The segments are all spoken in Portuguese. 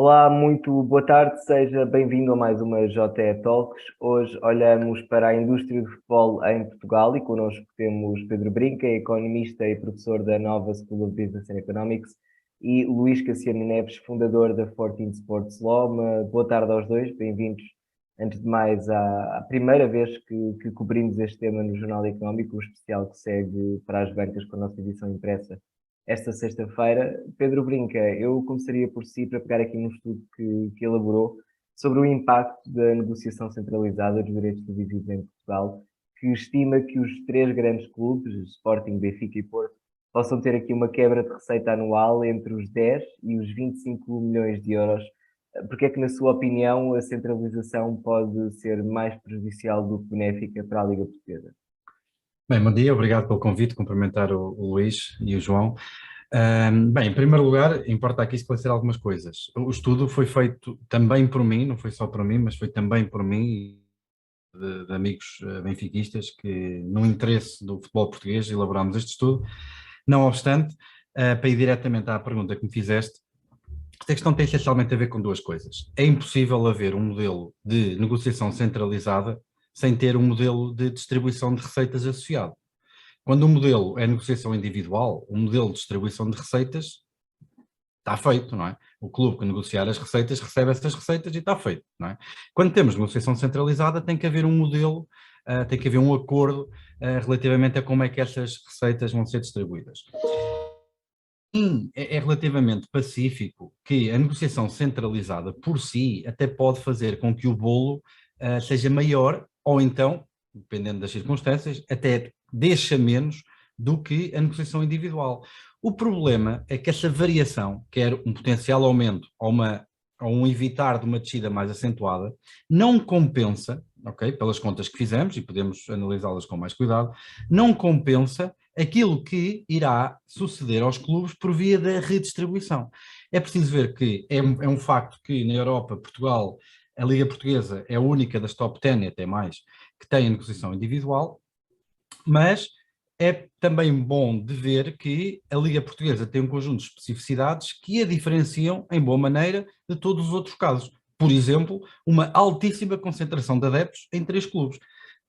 Olá, muito boa tarde, seja bem-vindo a mais uma JE Talks. Hoje olhamos para a indústria do futebol em Portugal e connosco temos Pedro Brinca, economista e professor da Nova School of Business and Economics, e Luís Cassiano Neves, fundador da 14 Sports Law. Uma boa tarde aos dois, bem-vindos. Antes de mais, à primeira vez que cobrimos este tema no Jornal Económico, um especial que segue para as bancas com a nossa edição impressa esta sexta-feira. Pedro Brinca, eu começaria por si para pegar aqui num estudo que elaborou sobre o impacto da negociação centralizada dos direitos televisivos em Portugal, que estima que os três grandes clubes, Sporting, Benfica e Porto, possam ter aqui uma quebra de receita anual entre os 10 e os 25 milhões de euros. Porque é que, na sua opinião, a centralização pode ser mais prejudicial do que benéfica para a Liga Portuguesa? Bem, bom dia, obrigado pelo convite, cumprimentar o Luís e o João. Bem, em primeiro lugar, importa aqui esclarecer algumas coisas. O estudo foi feito também por mim, não foi só por mim, mas foi também por mim e de amigos benfiquistas que, no interesse do futebol português, elaborámos este estudo. Não obstante, para ir diretamente à pergunta que me fizeste, esta questão tem essencialmente a ver com duas coisas. É impossível haver um modelo de negociação centralizada sem ter um modelo de distribuição de receitas associado. Quando o modelo é negociação individual, o modelo de distribuição de receitas está feito, não é? O clube que negociar as receitas recebe essas receitas e está feito, não é? Quando temos negociação centralizada tem que haver um modelo, tem que haver um acordo relativamente a como é que essas receitas vão ser distribuídas. É relativamente pacífico que a negociação centralizada por si até pode fazer com que o bolo seja maior ou então, dependendo das circunstâncias, até deixa menos do que a negociação individual. O problema é que essa variação, quer um potencial aumento ou um evitar de uma descida mais acentuada, não compensa, ok, pelas contas que fizemos, e podemos analisá-las com mais cuidado, não compensa aquilo que irá suceder aos clubes por via da redistribuição. É preciso ver que é um facto que na Europa, Portugal, a Liga Portuguesa é a única das top 10 e até mais que tem a negociação individual, mas é também bom de ver que a Liga Portuguesa tem um conjunto de especificidades que a diferenciam em boa maneira de todos os outros casos. Por exemplo, uma altíssima concentração de adeptos em três clubes.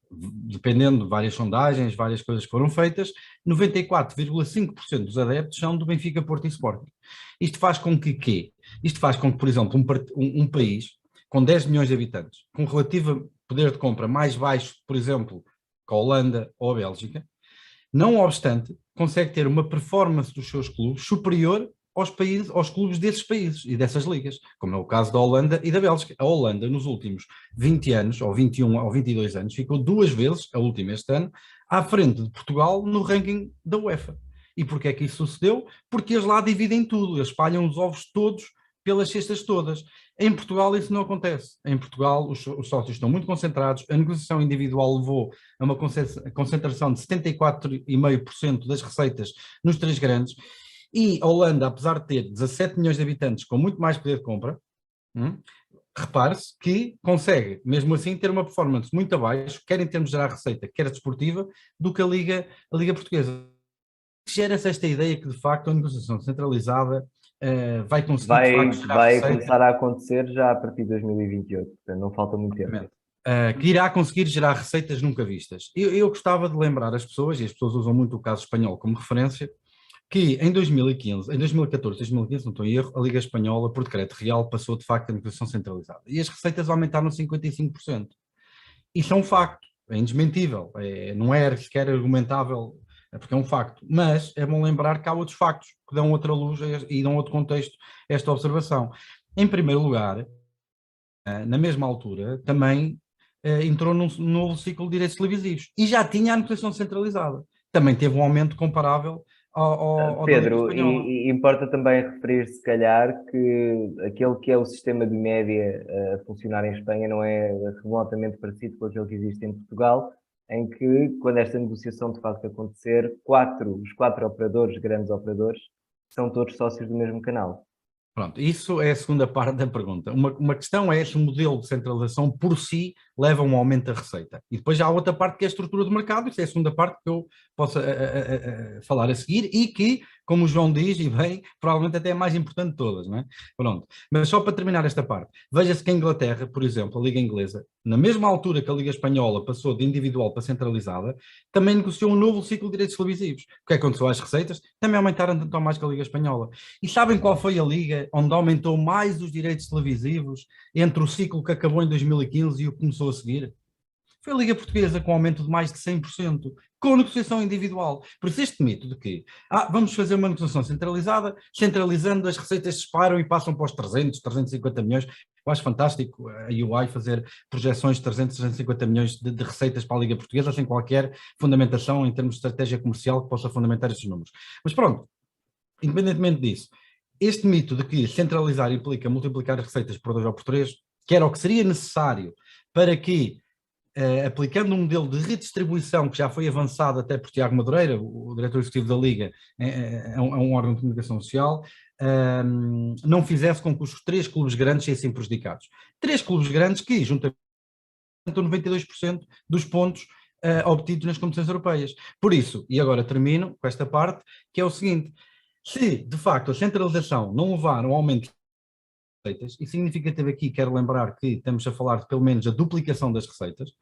Dependendo de várias sondagens, várias coisas que foram feitas, 94,5% dos adeptos são do Benfica, Porto e Sporting. Isto faz com que quê? Isto faz com que, por exemplo, um país com 10 milhões de habitantes, com relativo poder de compra mais baixo, por exemplo, que a Holanda ou a Bélgica, não obstante, consegue ter uma performance dos seus clubes superior aos clubes desses países e dessas ligas, como é o caso da Holanda e da Bélgica. A Holanda, nos últimos 20 anos, ou 21 ou 22 anos, ficou duas vezes, a última este ano, à frente de Portugal no ranking da UEFA. E porquê é que isso sucedeu? Porque eles lá dividem tudo, eles espalham os ovos todos pelas cestas todas. Em Portugal isso não acontece. Em Portugal os sócios estão muito concentrados, a negociação individual levou a uma concentração de 74,5% das receitas nos três grandes, e a Holanda, apesar de ter 17 milhões de habitantes com muito mais poder de compra, repare-se que consegue, mesmo assim, ter uma performance muito abaixo, quer em termos de gerar receita, quer desportiva, do que a Liga Portuguesa. Gera-se esta ideia que, de facto, a negociação centralizada vai conseguir, de facto, gerar Vai receita. começar a acontecer já a partir de 2028, portanto não falta muito tempo. Que irá conseguir gerar receitas nunca vistas. Eu gostava de lembrar as pessoas, e as pessoas usam muito o caso espanhol como referência, que em 2015, em 2014, 2015, não estou em erro, a Liga Espanhola, por decreto real, passou de facto a negociação centralizada. E as receitas aumentaram 55%. Isso é um facto, é indesmentível, não é sequer argumentável, porque é um facto. Mas é bom lembrar que há outros factos que dão outra luz e dão outro contexto a esta observação. Em primeiro lugar, na mesma altura, também entrou num novo ciclo de direitos televisivos e já tinha a negociação centralizada. Também teve um aumento comparável ao da Liga Pedro, Espanhola. e importa também referir, se calhar, que aquele que é o sistema de média a funcionar em Espanha não é remotamente parecido com aquele que existe em Portugal, em que, quando esta negociação de facto acontecer, os quatro operadores, grandes operadores, são todos sócios do mesmo canal. Pronto, isso é a segunda parte da pergunta. Uma questão é se o modelo de centralização por si leva a um aumento da receita. E depois há outra parte que é a estrutura do mercado, isso é a segunda parte que eu posso falar a seguir e que, como o João diz, e bem, provavelmente até é a mais importante de todas, não é? Pronto. Mas só para terminar esta parte, veja-se que a Inglaterra, por exemplo, a Liga Inglesa, na mesma altura que a Liga Espanhola passou de individual para centralizada, também negociou um novo ciclo de direitos televisivos. O que aconteceu às receitas? Também aumentaram tanto ou mais que a Liga Espanhola. E sabem qual foi a liga onde aumentou mais os direitos televisivos entre o ciclo que acabou em 2015 e o que começou a seguir? Foi a Liga Portuguesa com aumento de mais de 100%, com negociação individual. Por isso este mito de que vamos fazer uma negociação centralizada, centralizando as receitas disparam e passam para os 300, 350 milhões. Eu acho fantástico a UI fazer projeções de 300, 350 milhões de receitas para a Liga Portuguesa sem qualquer fundamentação em termos de estratégia comercial que possa fundamentar estes números. Mas pronto, independentemente disso, este mito de que centralizar implica multiplicar as receitas por 2 ou por 3, que era o que seria necessário para que, aplicando um modelo de redistribuição que já foi avançado até por Tiago Madureira, o diretor executivo da Liga, é um órgão de comunicação social, não fizesse com que os 3 clubes grandes fossem prejudicados. 3 clubes grandes que, juntamente, 92% dos pontos obtidos nas competições europeias. Por isso, e agora termino com esta parte, que é o seguinte: se de facto a centralização não levar a um aumento de receitas, e significativo aqui, quero lembrar que estamos a falar de pelo menos a duplicação das receitas,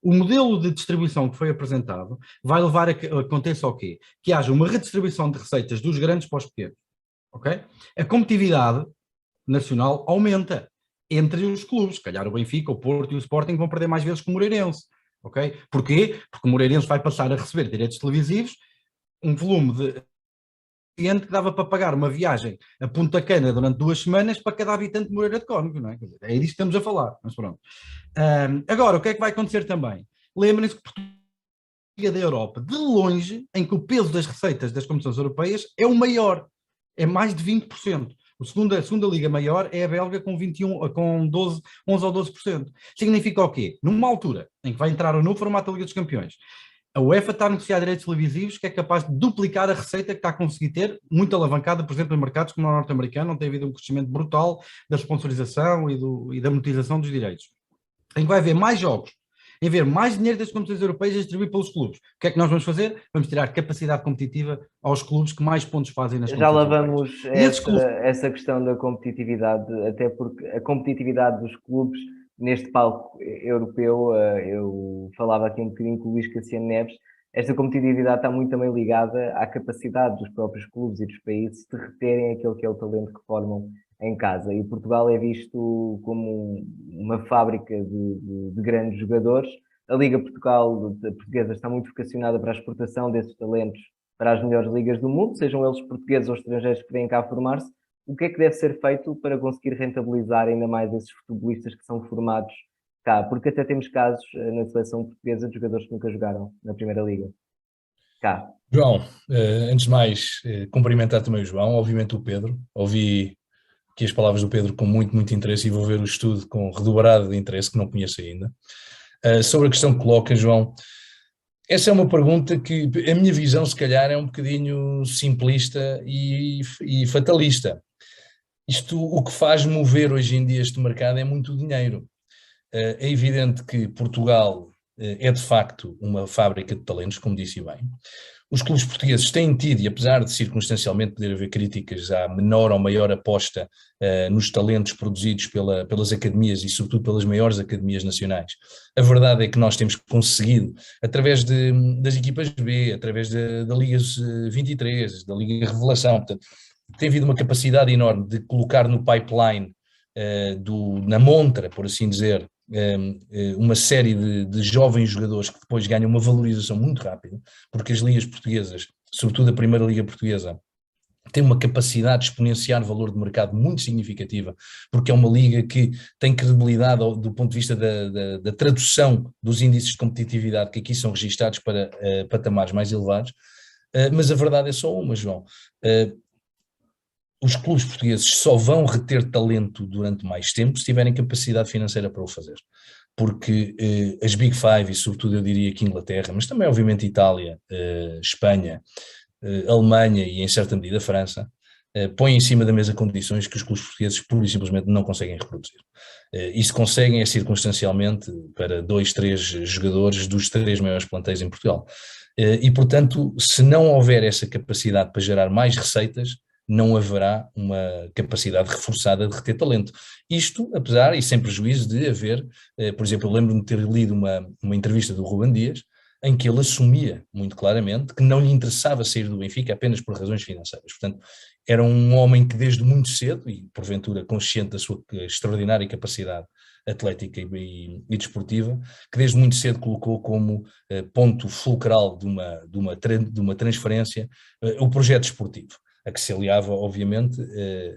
o modelo de distribuição que foi apresentado vai levar a que aconteça o quê? Que haja uma redistribuição de receitas dos grandes para os pequenos, ok? A competitividade nacional aumenta entre os clubes, se calhar o Benfica, o Porto e o Sporting vão perder mais vezes que o Moreirense, ok? Porquê? Porque o Moreirense vai passar a receber direitos televisivos, um volume de que dava para pagar uma viagem a Punta Cana durante 2 semanas para cada habitante de Moreira de Cónigo, não é? É disso que estamos a falar, mas pronto. Agora, o que é que vai acontecer também? Lembrem-se que Portugal é da Europa, de longe, em que o peso das receitas das competições europeias é o maior, é mais de 20%. A segunda liga maior é a belga com 11 ou 12%. Significa o quê? Numa altura em que vai entrar o novo formato da Liga dos Campeões, a UEFA está a negociar direitos televisivos que é capaz de duplicar a receita que está a conseguir ter, muito alavancada, por exemplo, em mercados como o norte-americano, onde tem havido um crescimento brutal da sponsorização e da monetização dos direitos. Em que vai haver mais jogos, em haver mais dinheiro das competições europeias a distribuir pelos clubes. O que é que nós vamos fazer? Vamos tirar capacidade competitiva aos clubes que mais pontos fazem nas Já competições lá europeias. vamos essa questão da competitividade, até porque a competitividade dos clubes neste palco europeu, eu falava aqui um bocadinho com o Luís Cassiano Neves, esta competitividade está muito também ligada à capacidade dos próprios clubes e dos países de reterem aquele que é o talento que formam em casa. E Portugal é visto como uma fábrica de grandes jogadores. A Liga Portuguesa está muito vocacionada para a exportação desses talentos para as melhores ligas do mundo, sejam eles portugueses ou estrangeiros que vêm cá formar-se. O que é que deve ser feito para conseguir rentabilizar ainda mais esses futebolistas que são formados cá? Porque até temos casos na seleção portuguesa de jogadores que nunca jogaram na Primeira Liga. Cá. João, antes de mais, cumprimentar também o João, obviamente o Pedro. Ouvi aqui as palavras do Pedro com muito, muito interesse e vou ver o estudo com redobrado de interesse, que não conheço ainda. Sobre a questão que coloca, João, essa é uma pergunta que, a minha visão, se calhar, é um bocadinho simplista e fatalista. Isto, o que faz mover hoje em dia este mercado é muito dinheiro. É evidente que Portugal é de facto uma fábrica de talentos, como disse bem. Os clubes portugueses têm tido, e apesar de circunstancialmente poder haver críticas à menor ou maior aposta nos talentos produzidos pelas academias e sobretudo pelas maiores academias nacionais, a verdade é que nós temos conseguido, através das equipas B, através da Liga 23, da Liga Revelação, portanto, tem havido uma capacidade enorme de colocar no pipeline, na montra, por assim dizer, uma série de jovens jogadores que depois ganham uma valorização muito rápida, porque as ligas portuguesas, sobretudo a Primeira Liga Portuguesa, tem uma capacidade de exponenciar valor de mercado muito significativa, porque é uma liga que tem credibilidade do ponto de vista da tradução dos índices de competitividade que aqui são registados para patamares mais elevados, mas a verdade é só uma, João. Os clubes portugueses só vão reter talento durante mais tempo se tiverem capacidade financeira para o fazer. Porque as Big Five, e sobretudo eu diria que Inglaterra, mas também obviamente Itália, Espanha, Alemanha e em certa medida França, põe em cima da mesa condições que os clubes portugueses pura e simplesmente não conseguem reproduzir. E se conseguem é circunstancialmente para 2, 3 jogadores dos 3 maiores plantéis em Portugal. E, portanto, se não houver essa capacidade para gerar mais receitas, não haverá uma capacidade reforçada de reter talento. Isto, apesar e sem prejuízo de haver, por exemplo, eu lembro-me de ter lido uma entrevista do Ruben Dias, em que ele assumia muito claramente que não lhe interessava sair do Benfica apenas por razões financeiras. Portanto, era um homem que desde muito cedo, e porventura consciente da sua extraordinária capacidade atlética e desportiva, que desde muito cedo colocou como ponto fulcral de uma transferência o projeto esportivo, a que se aliava, obviamente,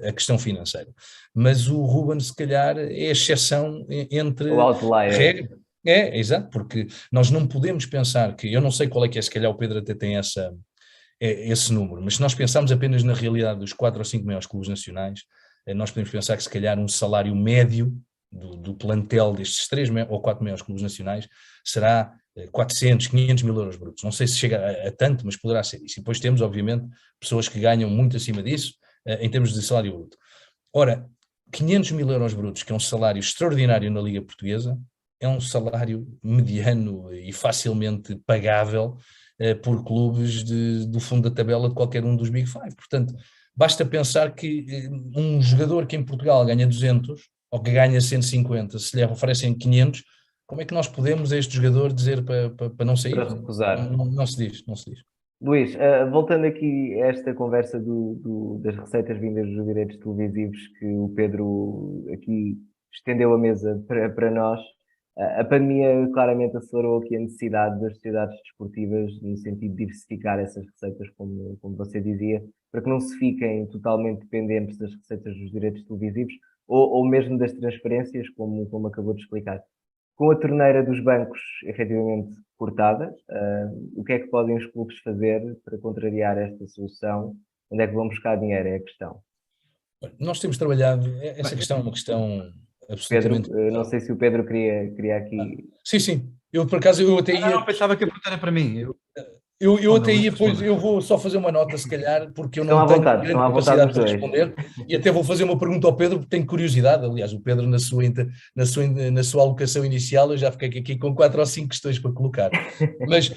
a questão financeira. Mas o Ruben, se calhar, é a exceção entre O outlier. regra. Exato, porque nós não podemos pensar que, eu não sei qual é que é, se calhar o Pedro até tem esse número, mas se nós pensarmos apenas na realidade dos 4 ou 5 maiores clubes nacionais, nós podemos pensar que se calhar um salário médio do plantel destes 3 ou 4 maiores clubes nacionais será 400, 500 mil euros brutos. Não sei se chega a tanto, mas poderá ser isso. E depois temos, obviamente, pessoas que ganham muito acima disso em termos de salário bruto. Ora, 500 mil euros brutos, que é um salário extraordinário na Liga Portuguesa, é um salário mediano e facilmente pagável por clubes do fundo da tabela de qualquer um dos Big Five. Portanto, basta pensar que um jogador que em Portugal ganha 200 ou que ganha 150, se lhe oferecem 500, como é que nós podemos a este jogador dizer para não sair? Para recusar. Não se diz, não se diz. Luís, voltando aqui a esta conversa das receitas vindas dos direitos televisivos que o Pedro aqui estendeu a mesa para nós, a pandemia claramente acelerou aqui a necessidade das sociedades desportivas no sentido de diversificar essas receitas, como você dizia, para que não se fiquem totalmente dependentes das receitas dos direitos televisivos ou mesmo das transferências, como acabou de explicar. Com a torneira dos bancos efetivamente cortada, o que é que podem os clubes fazer para contrariar esta solução? Onde é que vão buscar dinheiro? É a questão. Nós temos trabalhado, essa questão é uma questão absolutamente... Pedro, não sei se o Pedro queria aqui... Sim. Eu, por acaso, eu até ia... Não, pensava que a pergunta era para mim. Eu até ia, pois, eu vou só fazer uma nota, se calhar, porque eu não tenho grande capacidade para responder, e até vou fazer uma pergunta ao Pedro, porque tenho curiosidade. Aliás, o Pedro, na sua alocação inicial, eu já fiquei aqui com 4 ou 5 questões para colocar. Mas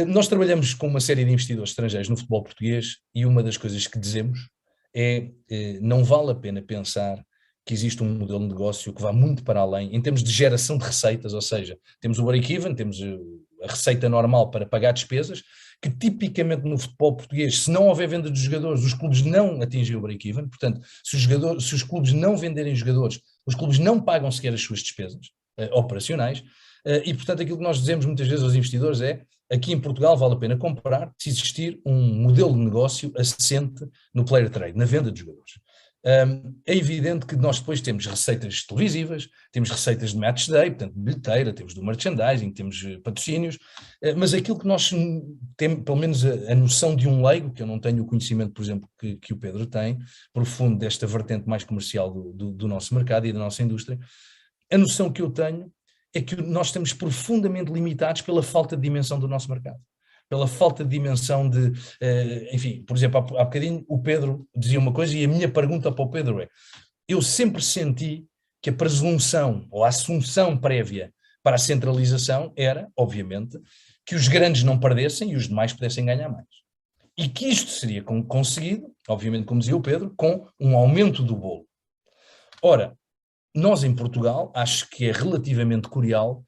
nós trabalhamos com uma série de investidores estrangeiros no futebol português, e uma das coisas que dizemos é não vale a pena pensar que existe um modelo de negócio que vá muito para além, em termos de geração de receitas, ou seja, temos o break-even, temos a receita normal para pagar despesas, que tipicamente no futebol português, se não houver venda de jogadores, os clubes não atingem o break-even. Portanto, se os clubes não venderem jogadores, os clubes não pagam sequer as suas despesas operacionais, e portanto aquilo que nós dizemos muitas vezes aos investidores é, aqui em Portugal vale a pena comprar se existir um modelo de negócio assente no player trade, na venda de jogadores. É evidente que nós depois temos receitas televisivas, temos receitas de match day, portanto de bilheteira, temos do merchandising, temos patrocínios, mas aquilo que nós temos, pelo menos a noção de um leigo, que eu não tenho o conhecimento, por exemplo, que o Pedro tem, profundo desta vertente mais comercial do nosso mercado e da nossa indústria, a noção que eu tenho é que nós estamos profundamente limitados pela falta de dimensão do nosso mercado. Pela falta de dimensão de, enfim, por exemplo, há bocadinho o Pedro dizia uma coisa e a minha pergunta para o Pedro é, eu sempre senti que a presunção ou a assunção prévia para a centralização era, obviamente, que os grandes não perdessem e os demais pudessem ganhar mais. E que isto seria conseguido, obviamente, como dizia o Pedro, com um aumento do bolo. Ora, nós em Portugal, acho que é relativamente curial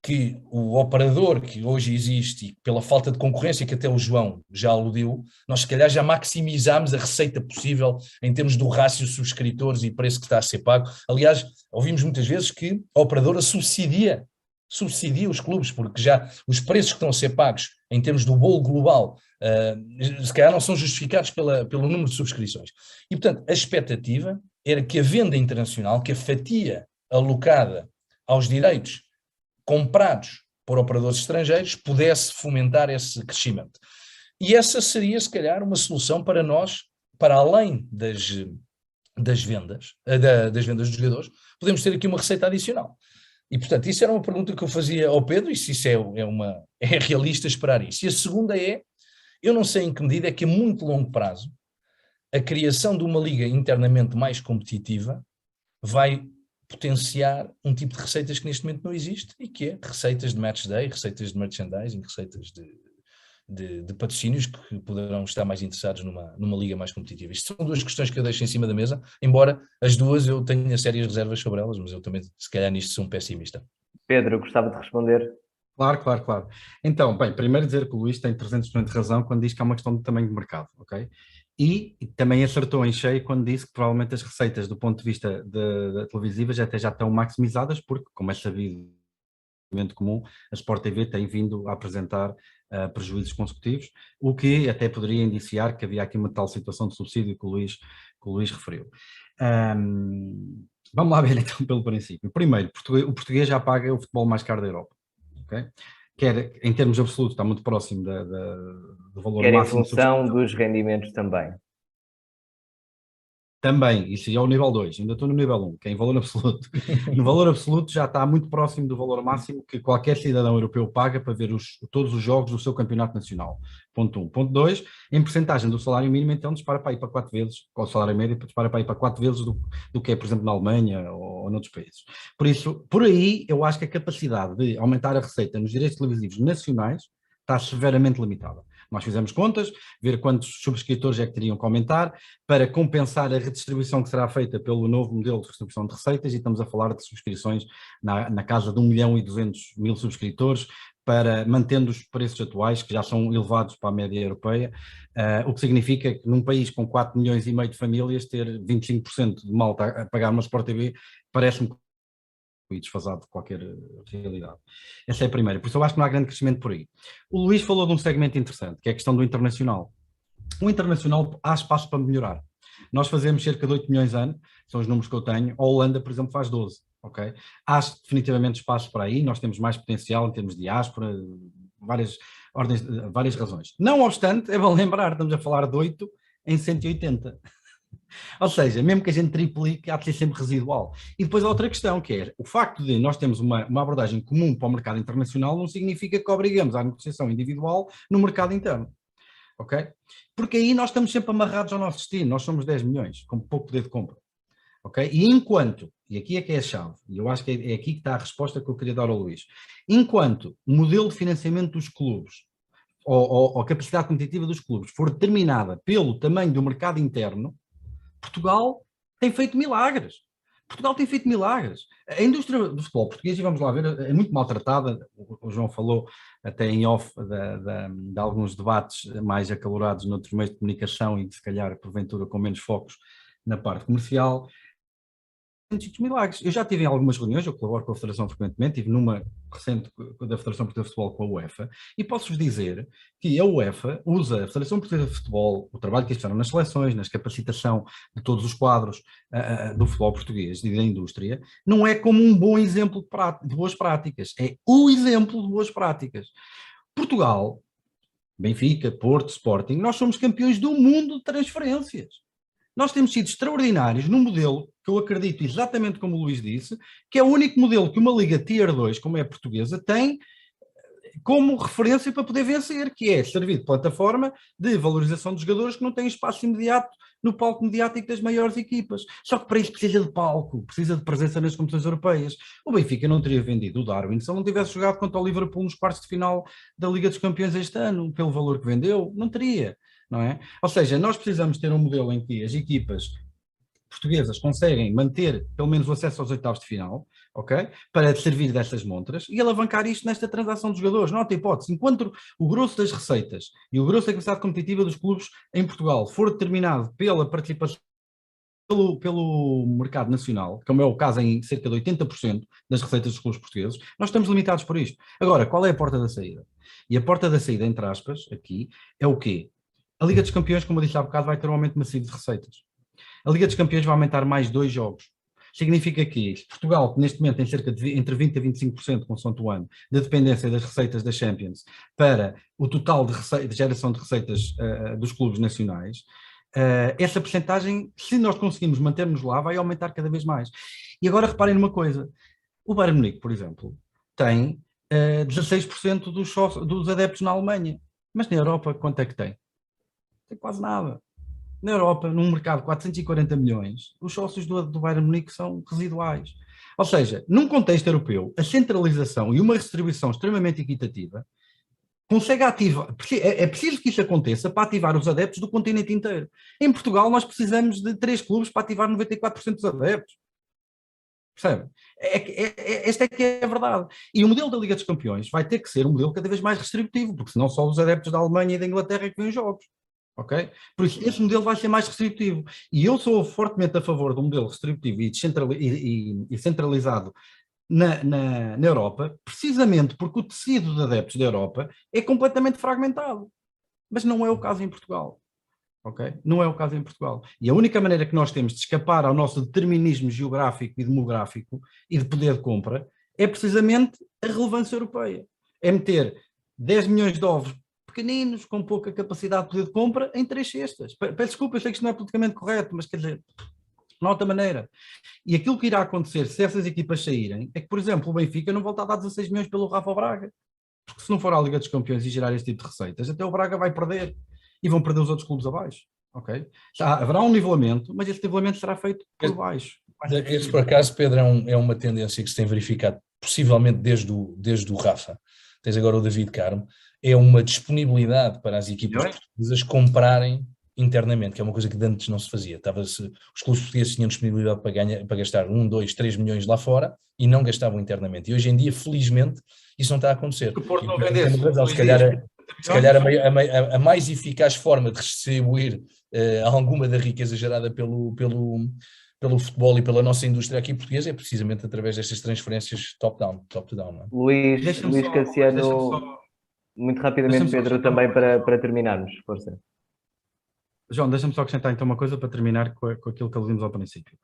que o operador que hoje existe, e pela falta de concorrência que até o João já aludiu, nós se calhar já maximizámos a receita possível em termos do rácio subscritores e preço que está a ser pago. Aliás, ouvimos muitas vezes que a operadora subsidia os clubes, porque já os preços que estão a ser pagos em termos do bolo global, se calhar não são justificados pelo número de subscrições. E, portanto, a expectativa era que a venda internacional, que a fatia alocada aos direitos comprados por operadores estrangeiros, pudesse fomentar esse crescimento. E essa seria, se calhar, uma solução para nós, para além das vendas dos jogadores, podemos ter aqui uma receita adicional. E, portanto, isso era uma pergunta que eu fazia ao Pedro, e se isso é realista esperar isso. E a segunda é, eu não sei em que medida é que a muito longo prazo a criação de uma liga internamente mais competitiva vai potenciar um tipo de receitas que neste momento não existe e que é receitas de match day, receitas de merchandising, receitas de patrocínios que poderão estar mais interessados numa liga mais competitiva. Isto são duas questões que eu deixo em cima da mesa, embora as duas eu tenha sérias reservas sobre elas, mas eu também, se calhar, nisto sou um pessimista. Pedro, gostava de responder. Claro. Então, bem, primeiro dizer que o Luís tem 300% de razão quando diz que há uma questão de tamanho de mercado, ok? E também acertou em cheio quando disse que provavelmente as receitas do ponto de vista da televisiva já estão maximizadas, porque, como é sabido, comum, a Sport TV tem vindo a apresentar prejuízos consecutivos, o que até poderia indiciar que havia aqui uma tal situação de subsídio que o Luís referiu. Vamos lá ver então pelo princípio. Primeiro, o português já paga o futebol mais caro da Europa. Okay? Quer em termos absolutos está muito próximo do valor Quer máximo. em função dos rendimentos também. Também, isso é o nível 2, ainda estou no nível 1, que é em valor absoluto. No valor absoluto já está muito próximo do valor máximo que qualquer cidadão europeu paga para ver todos os jogos do seu campeonato nacional. Ponto 1. Ponto 2, em percentagem do salário mínimo, então dispara para ir para 4 vezes, com o salário médio dispara para ir para 4 vezes do que é, por exemplo, na Alemanha ou noutros países. Por isso, por aí, eu acho que a capacidade de aumentar a receita nos direitos televisivos nacionais está severamente limitada. Nós fizemos contas, ver quantos subscritores é que teriam que aumentar para compensar a redistribuição que será feita pelo novo modelo de distribuição de receitas, e estamos a falar de subscrições na casa de 1.200.000 subscritores, mantendo os preços atuais, que já são elevados para a média europeia, o que significa que num país com 4,5 milhões de famílias, ter 25% de malta a pagar uma Sport TV parece-me e desfasado de qualquer realidade. Essa é a primeira, por isso eu acho que não há grande crescimento por aí. O Luís falou de um segmento interessante, que é a questão do internacional. O internacional há espaço para melhorar. Nós fazemos cerca de 8 milhões ano, são os números que eu tenho, a Holanda, por exemplo, faz 12, ok? Há definitivamente espaço para aí, nós temos mais potencial em termos de diáspora, várias razões. Não obstante, é bom lembrar, estamos a falar de 8 em 180. Ou seja, mesmo que a gente triplique, há de ser sempre residual. E depois há outra questão, que é o facto de nós termos uma abordagem comum para o mercado internacional não significa que obrigamos à negociação individual no mercado interno. Ok? Porque aí nós estamos sempre amarrados ao nosso destino, nós somos 10 milhões, com pouco poder de compra. Ok? E enquanto, e aqui é que é a chave, e eu acho que é aqui que está a resposta que eu queria dar ao Luís, enquanto o modelo de financiamento dos clubes, ou a capacidade competitiva dos clubes, for determinada pelo tamanho do mercado interno, Portugal tem feito milagres. Portugal tem feito milagres. A indústria do futebol português, e vamos lá ver, é muito maltratada. O João falou até em off de alguns debates mais acalorados noutros meios de comunicação e, se calhar, porventura, com menos focos na parte comercial. Milagres. Eu já estive em algumas reuniões, eu colaboro com a Federação frequentemente, estive numa recente da Federação Portuguesa de Futebol com a UEFA, e posso-vos dizer que a UEFA usa a Federação Portuguesa de Futebol, o trabalho que eles fizeram nas seleções, na capacitação de todos os quadros do futebol português e da indústria, não é como um bom exemplo de boas práticas, é o exemplo de boas práticas. Portugal, Benfica, Porto, Sporting, nós somos campeões do mundo de transferências. Nós temos sido extraordinários num modelo que eu acredito exatamente como o Luís disse, que é o único modelo que uma liga Tier 2, como é a portuguesa, tem como referência para poder vencer, que é servir de plataforma de valorização dos jogadores que não têm espaço imediato no palco mediático das maiores equipas. Só que para isso precisa de palco, precisa de presença nas competições europeias. O Benfica não teria vendido o Darwin se ele não tivesse jogado contra o Liverpool nos quartos de final da Liga dos Campeões este ano, pelo valor que vendeu, não teria. Não é? Ou seja, nós precisamos ter um modelo em que as equipas portuguesas conseguem manter pelo menos o acesso aos oitavos de final, ok? Para servir dessas montras e alavancar isto nesta transação dos jogadores. Não há outra hipótese. Enquanto o grosso das receitas e o grosso da capacidade competitiva dos clubes em Portugal for determinado pela participação pelo mercado nacional, como é o caso em cerca de 80% das receitas dos clubes portugueses, nós estamos limitados por isto. Agora, qual é a porta da saída? E a porta da saída, entre aspas, aqui, é o quê? A Liga dos Campeões, como eu disse há bocado, vai ter um aumento massivo de receitas. A Liga dos Campeões vai aumentar mais 2 jogos. Significa que Portugal, que neste momento tem cerca de entre 20% a 25%, consoante o ano, de dependência das receitas da Champions, para o total de geração de receitas dos clubes nacionais, essa percentagem, se nós conseguimos manter-nos lá, vai aumentar cada vez mais. E agora reparem numa coisa. O Bayern Munique, por exemplo, tem 16% dos adeptos na Alemanha. Mas na Europa, quanto é que tem? Tem quase nada. Na Europa, num mercado de 440 milhões, os sócios do Bayern Munique são residuais. Ou seja, num contexto europeu, a centralização e uma redistribuição extremamente equitativa consegue ativar. É preciso que isso aconteça para ativar os adeptos do continente inteiro. Em Portugal, nós precisamos de 3 clubes para ativar 94% dos adeptos. Percebe? Esta é que é a verdade. E o modelo da Liga dos Campeões vai ter que ser um modelo cada vez mais restritivo, porque senão só os adeptos da Alemanha e da Inglaterra é que vêm os jogos. Ok? Por isso, esse modelo vai ser mais restritivo. E eu sou fortemente a favor de um modelo restritivo e centralizado na Europa, precisamente porque o tecido de adeptos da Europa é completamente fragmentado. Mas não é o caso em Portugal. Ok? Não é o caso em Portugal. E a única maneira que nós temos de escapar ao nosso determinismo geográfico e demográfico e de poder de compra é precisamente a relevância europeia. É meter 10 milhões de ovos pequeninos, com pouca capacidade de poder de compra, em 3 cestas. Peço desculpa, eu sei que isto não é politicamente correto, mas quer dizer, não há outra maneira. E aquilo que irá acontecer se essas equipas saírem é que, por exemplo, o Benfica não volta a dar 16 milhões pelo Rafa Braga. Porque se não for à Liga dos Campeões e gerar este tipo de receitas, até o Braga vai perder. E vão perder os outros clubes abaixo. Ok? Haverá um nivelamento, mas esse nivelamento será feito por baixo. Este, por acaso, Pedro, é uma tendência que se tem verificado, possivelmente desde o Rafa. Tens agora o David Carmo. É uma disponibilidade para as equipas portuguesas comprarem internamente, que é uma coisa que antes não se fazia. Os clubes portugueses tinham disponibilidade para gastar 1, 2, 3 milhões lá fora e não gastavam internamente. E hoje em dia, felizmente, isso não está a acontecer. O Porto não vendesse. Se calhar a mais eficaz forma de distribuir alguma da riqueza gerada pelo futebol e pela nossa indústria aqui portuguesa é precisamente através destas transferências top-down. Não é? Luís Cassiano, muito rapidamente, Pedro, também para terminarmos. Força. João, deixa-me só acrescentar então uma coisa para terminar com aquilo que vimos ao princípio.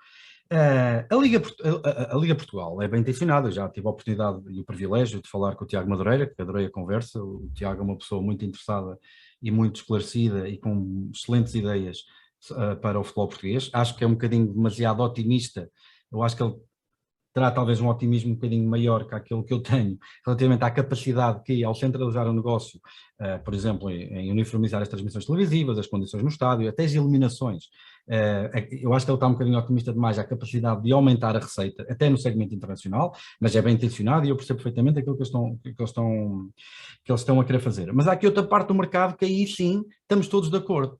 A Liga Portugal é bem intencionada, já tive a oportunidade e o privilégio de falar com o Tiago Madureira, que adorei a conversa. O Tiago é uma pessoa muito interessada e muito esclarecida e com excelentes ideias para o futebol português. Acho que é um bocadinho demasiado otimista. Eu acho que ele terá talvez um otimismo um bocadinho maior que aquilo que eu tenho relativamente à capacidade que, ao centralizar o negócio, por exemplo, em uniformizar as transmissões televisivas, as condições no estádio, até as eliminações, eu acho que ele está um bocadinho otimista demais à capacidade de aumentar a receita, até no segmento internacional, mas é bem intencionado e eu percebo perfeitamente aquilo que eles estão a querer fazer. Mas há aqui outra parte do mercado que aí sim estamos todos de acordo.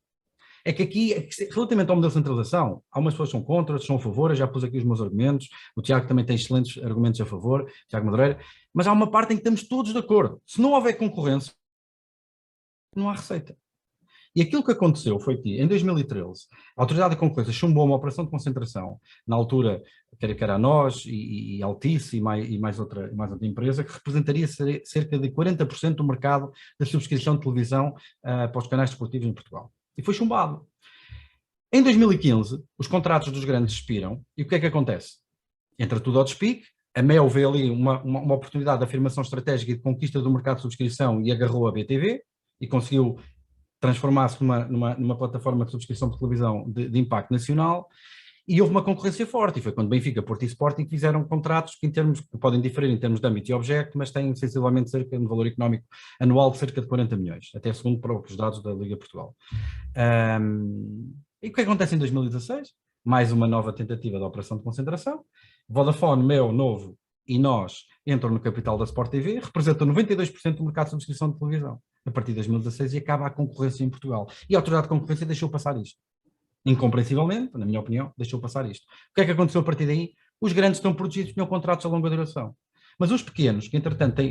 É que aqui, relativamente ao modelo de centralização, há umas pessoas que são contra, outras são a favor, eu já pus aqui os meus argumentos, o Tiago também tem excelentes argumentos a favor, Tiago Madureira, mas há uma parte em que estamos todos de acordo. Se não houver concorrência, não há receita. E aquilo que aconteceu foi que, em 2013, a Autoridade da Concorrência chumbou uma operação de concentração, na altura, que era a nós e Altice e mais outra empresa, que representaria cerca de 40% do mercado da subscrição de televisão para os canais desportivos em Portugal. E foi chumbado. Em 2015, os contratos dos grandes expiram, e o que é que acontece? Entra tudo ao despique, a Mel vê ali uma oportunidade de afirmação estratégica e de conquista do mercado de subscrição e agarrou a BTV e conseguiu transformar-se numa plataforma de subscrição de televisão de impacto nacional, e houve uma concorrência forte, e foi quando Benfica, Porto e Sporting fizeram contratos que podem diferir em termos de âmbito e objeto, mas têm sensivelmente cerca de um valor económico anual de cerca de 40 milhões, até segundo próprios dados da Liga Portugal. E o que acontece em 2016? Mais uma nova tentativa de operação de concentração. Vodafone, Mel, Novo e nós entram no capital da Sport TV, representam 92% do mercado de subscrição de televisão a partir de 2016 e acaba a concorrência em Portugal. E a Autoridade de Concorrência deixou passar isto. Incompreensivelmente, na minha opinião, deixou passar isto. O que é que aconteceu a partir daí? Os grandes estão protegidos, tinham contratos a longa duração. Mas os pequenos, que entretanto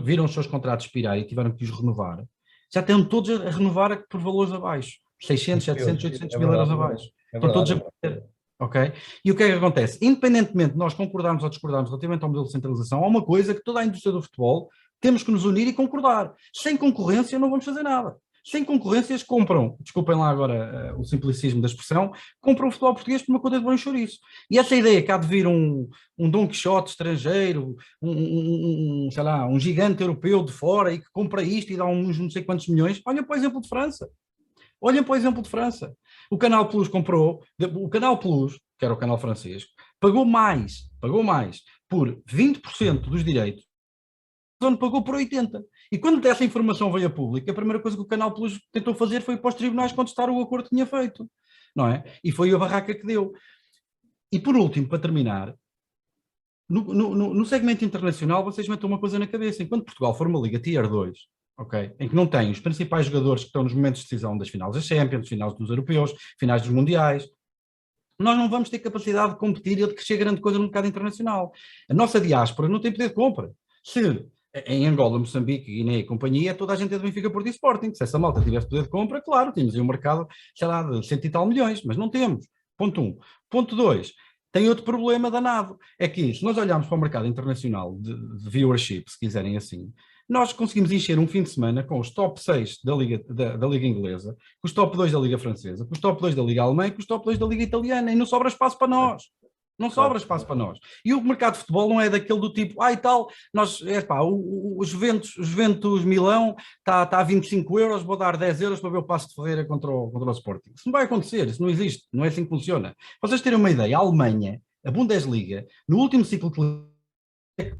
viram os seus contratos expirar e tiveram que os renovar, já estão todos a renovar por valores abaixo. 600, 700, 800 mil euros abaixo. Estão todos a perder. Ok? E o que é que acontece? Independentemente de nós concordarmos ou discordarmos relativamente ao modelo de centralização, há uma coisa que toda a indústria do futebol temos que nos unir e concordar. Sem concorrência não vamos fazer nada. Sem concorrências compram, desculpem lá agora o simplicismo da expressão, compram o futebol português por uma conta de bom chouriço. E essa ideia que há de vir um Dom Quixote estrangeiro, sei lá, um gigante europeu de fora e que compra isto e dá uns não sei quantos milhões, olhem para o exemplo de França. Olhem para o exemplo de França. O Canal Plus comprou, o Canal Plus, que era o canal francês, pagou mais por 20% dos direitos, onde pagou por 80%. E quando essa informação veio a público, a primeira coisa que o Canal Plus tentou fazer foi ir para os tribunais contestar o acordo que tinha feito. não é? E foi a barraca que deu. E por último, para terminar, no segmento internacional vocês metem uma coisa na cabeça, enquanto Portugal for uma liga Tier 2, ok, em que não tem os principais jogadores que estão nos momentos de decisão das finais das Champions, finais dos europeus, finais dos mundiais, nós não vamos ter capacidade de competir e de crescer grande coisa no mercado internacional. A nossa diáspora não tem poder de compra. Se em Angola, Moçambique, Guiné e companhia, toda a gente é do Benfica, Porto e Sporting. Se essa malta tivesse poder de compra, claro, tínhamos aí um mercado, sei lá, de 100 e tal milhões, mas não temos. Ponto 1. Ponto 2. Tem outro problema danado. É que se nós olharmos para o mercado internacional de viewership, se quiserem assim, nós conseguimos encher um fim de semana com os top 6 da Liga Inglesa, com os top 2 da Liga Francesa, com os top 2 da Liga Alemã e com os top 2 da Liga Italiana, e não sobra espaço para nós. Não sobra espaço para nós. E o mercado de futebol não é daquele do tipo, e tal, nós, o Juventus Milão está a 25 euros, vou dar 10 euros para ver o Paço de Ferreira contra o Sporting. Isso não vai acontecer, isso não existe, não é assim que funciona. Para vocês terem uma ideia, a Alemanha, a Bundesliga, no último ciclo de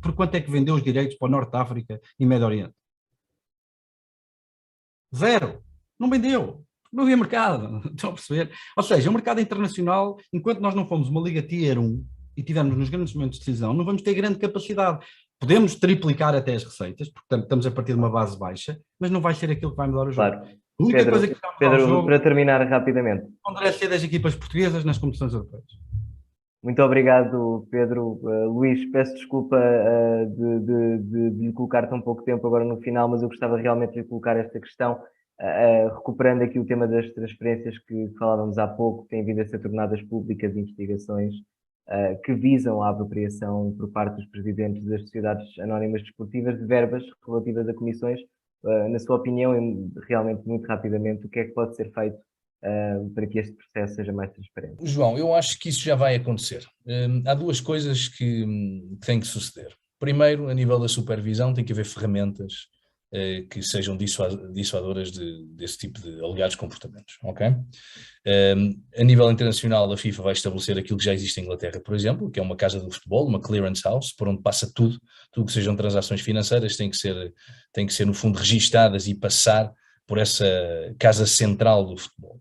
por quanto é que vendeu os direitos para o Norte de África e Médio Oriente? 0. Não vendeu. Não havia mercado. Estão a perceber? Ou seja, o mercado internacional, enquanto nós não fomos uma Liga Tier 1 e tivermos nos grandes momentos de decisão, não vamos ter grande capacidade. Podemos triplicar até as receitas, porque estamos a partir de uma base baixa, mas não vai ser aquilo que vai mudar o jogo. Claro. A única coisa que vai mudar o jogo para terminar rapidamente. é ser das equipas portuguesas nas competições europeias. Muito obrigado, Pedro. Luís, peço desculpa de lhe colocar tão pouco tempo agora no final, mas eu gostava realmente de lhe colocar esta questão, recuperando aqui o tema das transferências que falávamos há pouco, têm vindo a ser tornadas públicas investigações que visam a apropriação por parte dos presidentes das sociedades anónimas desportivas de verbas relativas a comissões. Na sua opinião, realmente muito rapidamente, o que é que pode ser feito para que este processo seja mais transparente? João, eu acho que isso já vai acontecer. Há duas coisas que têm que suceder. Primeiro, a nível da supervisão, tem que haver ferramentas que sejam dissuadoras desse tipo de alegados comportamentos, ok? A nível internacional, a FIFA vai estabelecer aquilo que já existe em Inglaterra, por exemplo, que é uma casa do futebol, uma clearance house, por onde passa tudo que sejam transações financeiras, têm que ser no fundo registadas e passar por essa casa central do futebol.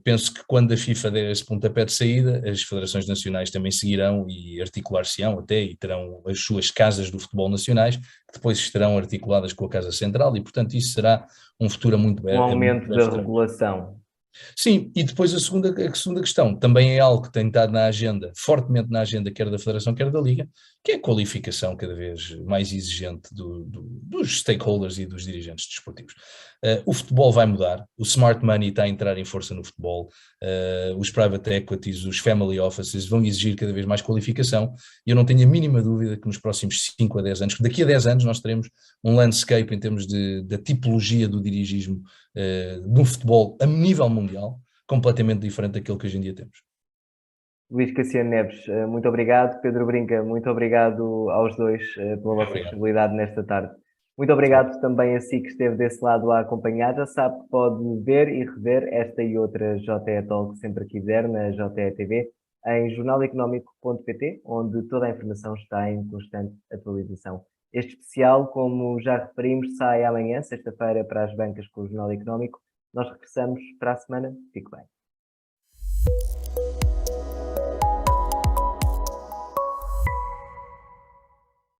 Penso que quando a FIFA der esse pontapé de saída, as federações nacionais também seguirão e articular-se-ão até e terão as suas casas do futebol nacionais, que depois estarão articuladas com a casa central e, portanto, isso será um futuro muito breve. Um aumento da regulação. Sim, e depois a segunda questão, também é algo que tem estado na agenda, fortemente na agenda, quer da Federação, quer da Liga, que é a qualificação cada vez mais exigente dos stakeholders e dos dirigentes desportivos. O futebol vai mudar, o smart money está a entrar em força no futebol, os private equities, os family offices vão exigir cada vez mais qualificação, e eu não tenho a mínima dúvida que nos próximos 5 a 10 anos, que daqui a 10 anos nós teremos um landscape em termos da tipologia do dirigismo no futebol a nível mundial, completamente diferente daquilo que hoje em dia temos. Luís Cassiano Neves, muito obrigado. Pedro Brinca, muito obrigado aos dois pela vossa disponibilidade nesta tarde. Muito obrigado também a si que esteve desse lado a acompanhar. Já sabe que pode ver e rever esta e outra JE Talk sempre que quiser na JE TV em jornaleconómico.pt, onde toda a informação está em constante atualização. Este especial, como já referimos, sai amanhã, sexta-feira, para as bancas com o Jornal Económico. Nós regressamos para a semana. Fique bem.